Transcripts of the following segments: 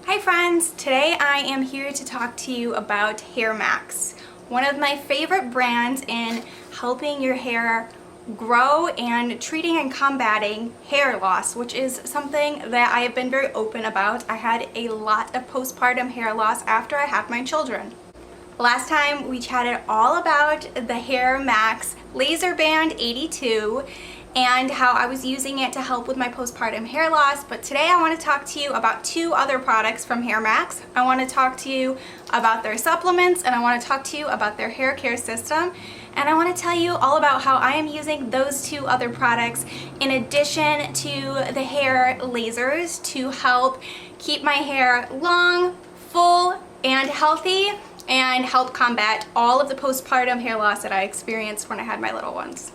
Hi friends, today I am here to talk to you about HairMax, one of my favorite brands in helping your hair grow and treating and combating hair loss, which is something that I have been very open about. I had a lot of postpartum hair loss after I had my children. Last time we chatted all about the HairMax Laser Band 82 and how I was using it to help with my postpartum hair loss, but today I want to talk to you about two other products from HairMax. I want to talk to you about their supplements, and I want to talk to you about their hair care system, and I want to tell you all about how I am using those two other products in addition to the hair lasers to help keep my hair long, full, and healthy, and help combat all of the postpartum hair loss that I experienced when I had my little ones.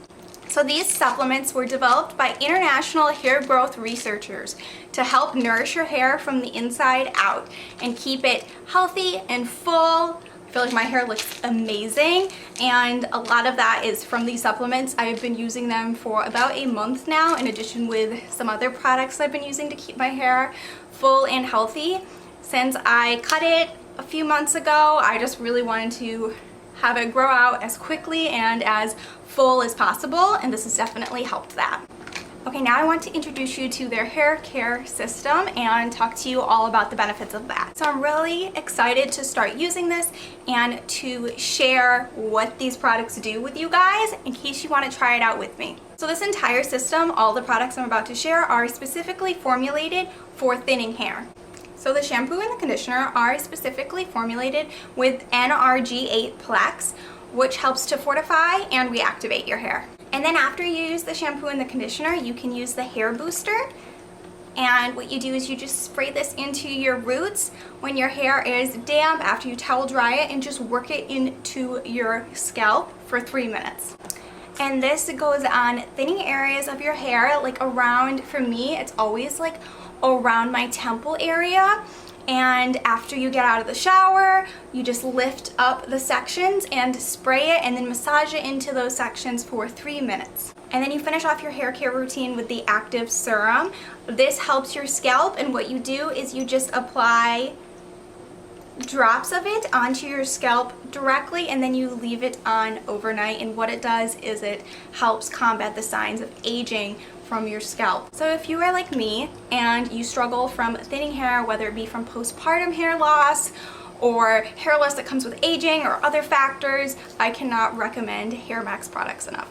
So these supplements were developed by international hair growth researchers to help nourish your hair from the inside out and keep it healthy and full. I feel like my hair looks amazing, and a lot of that is from these supplements. I have been using them for about a month now, in addition with some other products I've been using to keep my hair full and healthy. Since I cut it a few months ago, I just really wanted to have it grow out as quickly and as full as possible, and this has definitely helped that. Okay, now I want to introduce you to their hair care system and talk to you all about the benefits of that. So I'm really excited to start using this and to share what these products do with you guys in case you want to try it out with me. So this entire system, all the products I'm about to share, are specifically formulated for thinning hair. So the shampoo and the conditioner are specifically formulated with NRG8 plaques, which helps to fortify and reactivate your hair. And then after you use the shampoo and the conditioner, you can use the hair booster. And what you do is you just spray this into your roots when your hair is damp after you towel dry it, and just work it into your scalp for 3 minutes. And this goes on thinning areas of your hair, like around, for me, it's always like around my temple area. And after you get out of the shower, you just lift up the sections and spray it, and then massage it into those sections for 3 minutes. And then you finish off your hair care routine with the active serum. This helps your scalp, and what you do is you just apply drops of it onto your scalp directly, and then you leave it on overnight, and what it does is it helps combat the signs of aging from your scalp. So if you are like me and you struggle from thinning hair, whether it be from postpartum hair loss or hair loss that comes with aging or other factors, I cannot recommend HairMax products enough.